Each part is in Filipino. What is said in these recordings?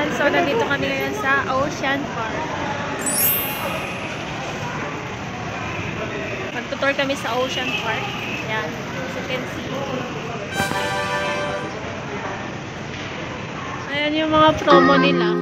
Ayan, so nandito kami ngayon sa Ocean Park. Magtutour kami sa Ocean Park. Ayan, as you can see. Ayan yung mga promo nila.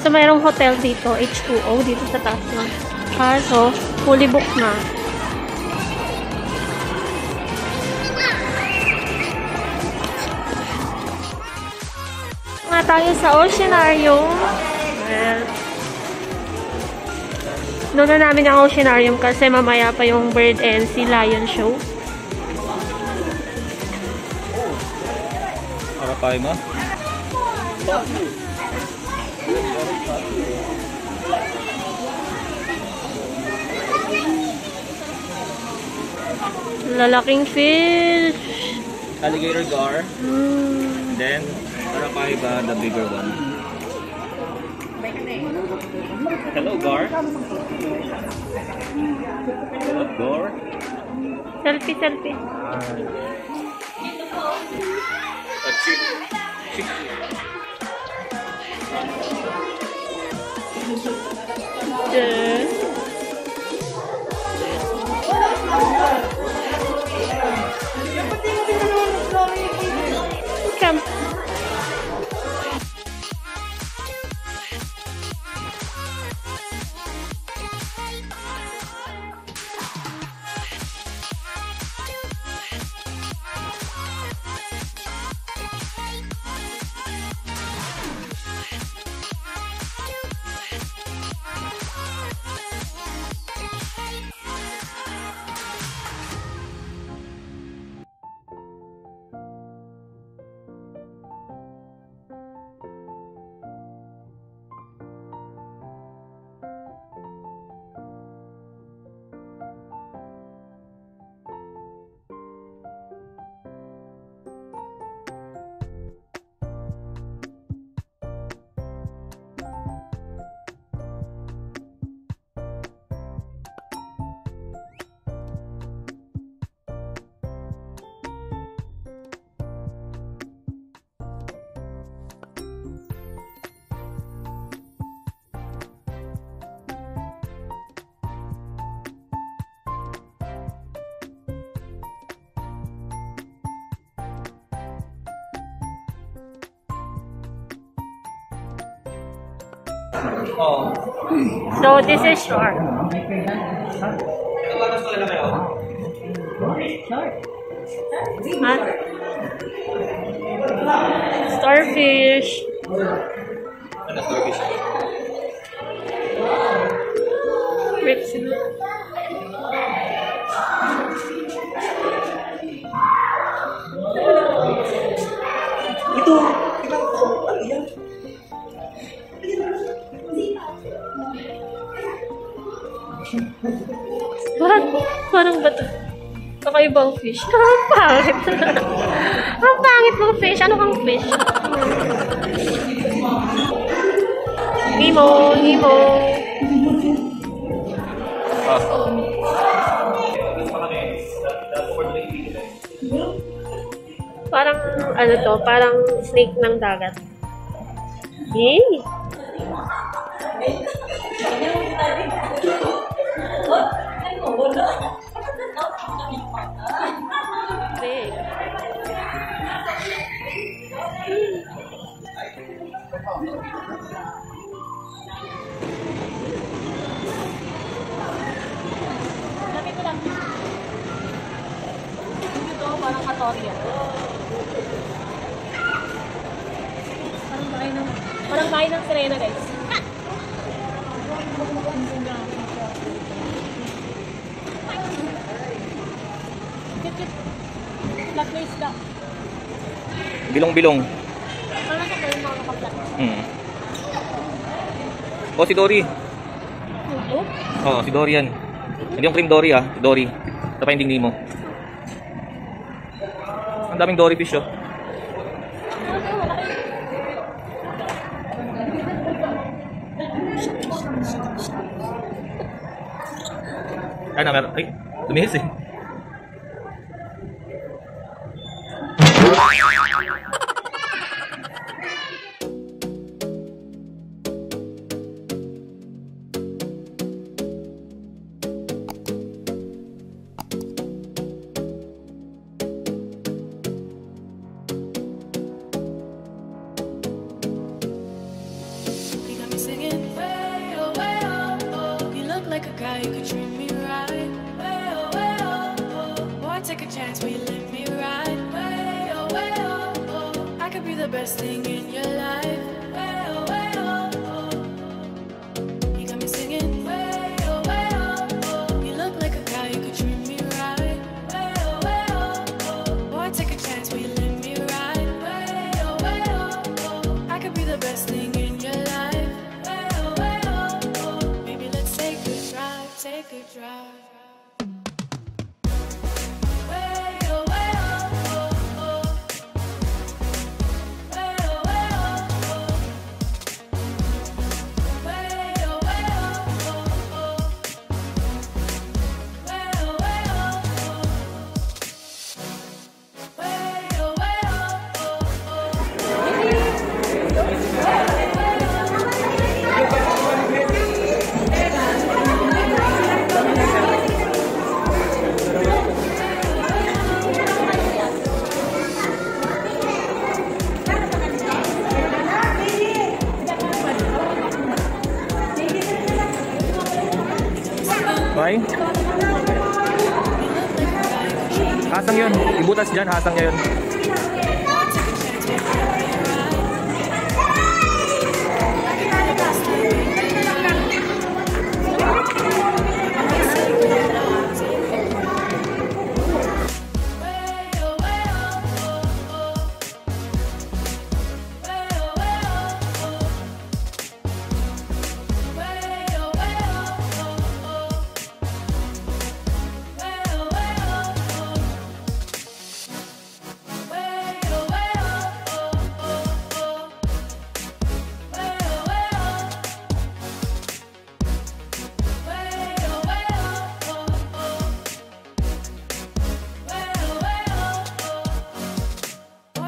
So, mayroong hotel dito, H2O, dito sa taas na. Kaso, fully booked na. Nga tayo sa Oceanarium. Well, noon na namin ang Oceanarium kasi mamaya pa yung Bird and Sea Lion Show. Apa tayo mo? Lalaking fish. Alligator gar. Then, Parapaiba, the bigger one. Hello, gar. Hello, gar. Selfie, selfie. A chick. Chick. Come. Oh. So, this is shark. Huh? Starfish. Ano starfish? Rips. Ito! Ano yan? Parang bato. Kakaibang fish. Ang pangit. Ang pangit mong fish. Ano kang fish? Nemo. Nemo. Parang, ano to? Parang snake ng dagat. Yay! Big. Ito parang katoria. bahay ng Serena, guys. Flat na isda. Bilong-bilong. Ano sa kayo mga kaplat? Oh, si Dory. Ito? Oh, si Dory yan. Hindi yung cream Dory ah. Si Dory. Ito pa yung tingin mo. Ang daming Dory fish oh. Ano, meron. Ay, lumihis eh. You got me singing way oh way oh oh. You look like a guy who could treat me right. Way oh oh. Boy, take a chance, will you let me ride? Way oh oh. I could be the best thing in your life. Way oh oh. You got me singing way oh oh. You look like a guy who could treat me right. Way oh. Boy, take a chance, will you let me ride? Way oh. I could be the best thing in your life. Way oh. Maybe let's take a drive, take a drive. Way oh. Way oh. Way oh. Way oh. Bye. Hasang yun. Ibutas dyan, hasang niya yun.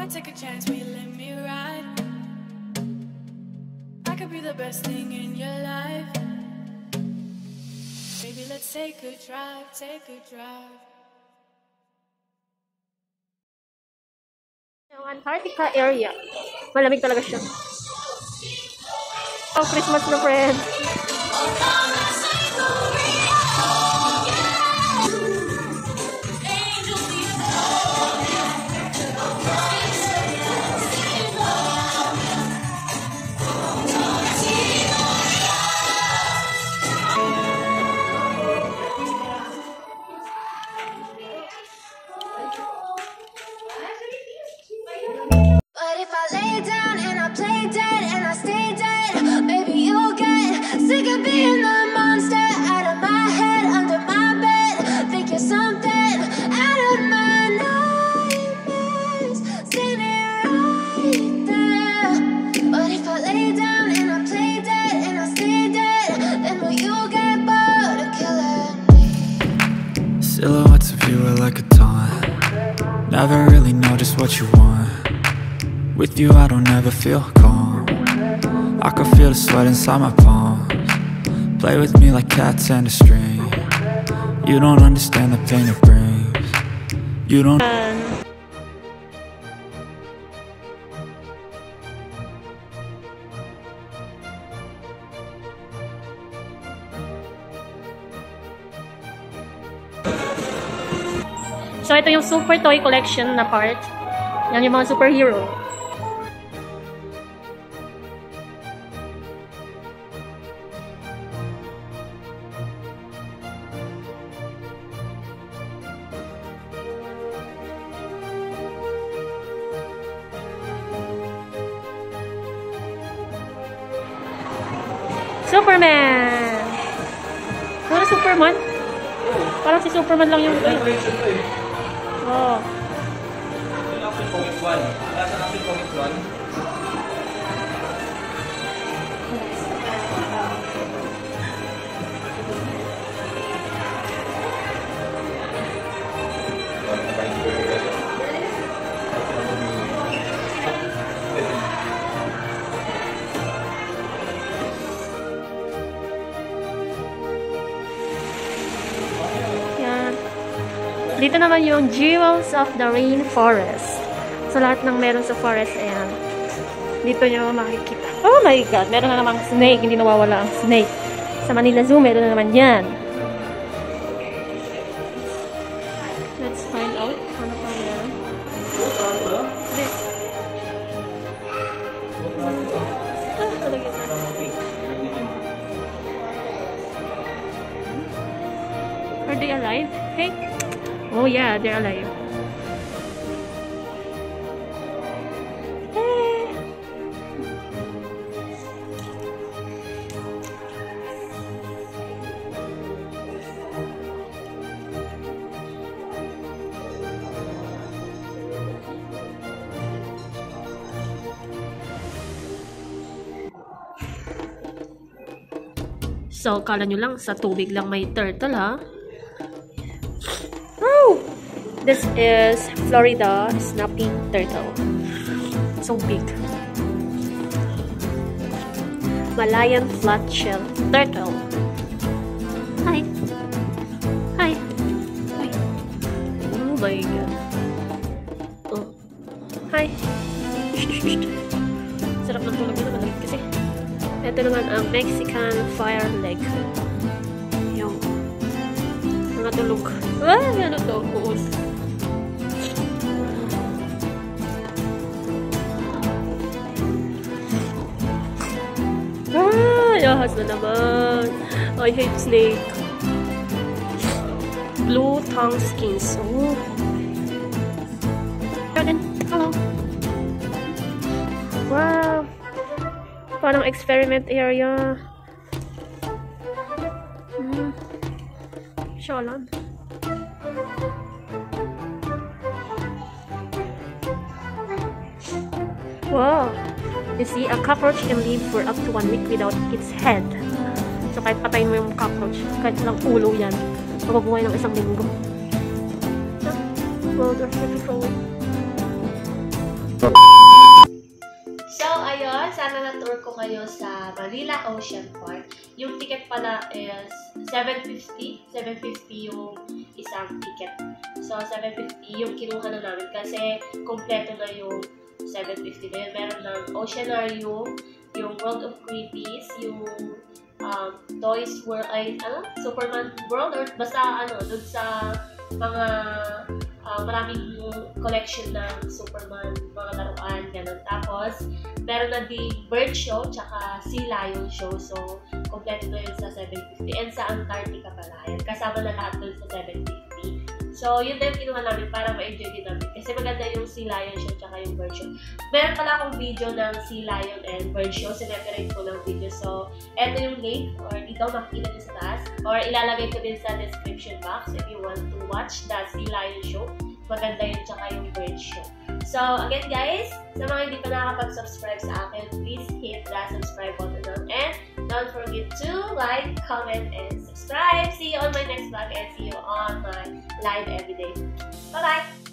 Take a chance, will you let me ride? I could be the best thing in your life. Baby, let's take a drive, take a drive. Yung Antarctica area. Malamig talaga siya. Oh, Christmas na friend. But if I lay down and I play dead and I stay dead, maybe you'll get sick of being the monster out of my head, under my bed. Think you're something out of my nightmares. See me right there. But if I lay down and I play dead and I stay dead, then will you get bored of killing me? Silhouettes of you are like a taunt. Never really know just what you want. With you I don't ever feel calm. I can feel the sweat inside my palms. Play with me like cats and a string. You don't understand the pain it brings. You don't. So, ito yung super toy collection na part. Yan yung mga superhero. Superman! Wala Superman? Parang si Superman lang yung... Oh. Yung Action Comics 1. Wala sa Action Comics 1. Dito naman yung Jewels of the Rainforest. So, lahat ng meron sa forest, ayan. Dito nyo makikita. Oh my God! Meron na namang snake. Hindi nawawala ang snake. Sa Manila Zoo, meron na naman yan. Let's find out. Ano pa meron? This. Talaga na. Are they alive? Hey? Oh yeah, they're alive. So, kala nyo lang, sa tubig lang may turtle, ha? Oh! This is Florida snapping turtle. So big. Malayan flat-shell turtle. Hi! Hi! Hi! Oh my God. Oh. Hi! Sarap ng tulog nila, malamig kasi. Ito naman ang Mexican fire leg. Yung mga tulog. Ah, ano to? Buos. Ah, yahas na naman. I hate snake. Blue tongue skins. Oh. Hello. Wow. Parang experiment area. Sholan. Wow. You see, a cockroach can live for up to 1 week without its head. So, kahit patayin mo yung cockroach, kahit lang ulo yan, mababuhay ng 1 linggo. Well, that's beautiful. So, ayun, sana na-tour ko kayo sa Manila Ocean Park. Yung ticket pala is $750. $750 yung isang ticket. So, $750 yung kinuha na namin kasi kompleto na yung $750 na yun. Meron ng Oceanarium, yung World of Creepies, yung Toys World, ay, Superman World, or basta, dun sa mga maraming collection ng Superman, mga laruan, ganun. Tapos, meron na di bird show, tsaka sea lion show. So, kompleto na yun sa $750. And sa Antarctica pala. Yan, kasama na lahat dun sa $750. So, yun na yung kinuha namin para ma-enjoy din namin. Kasi maganda yung sea lion show, tsaka yung bird show. Meron pala akong video ng sea lion and bird show. Sineperate ko ng video. So, eto yung link, or dito makikita nyo sa taas. Or ilalagay ko din sa description box if you want to watch the sea lion show. Maganda yun, tsaka yung bird show. So, again guys, sa mga hindi pa nakakapag-subscribe sa akin, please hit the subscribe button down. And don't forget to like, comment, and subscribe. See you on my next vlog and see you on my live everyday. Bye-bye!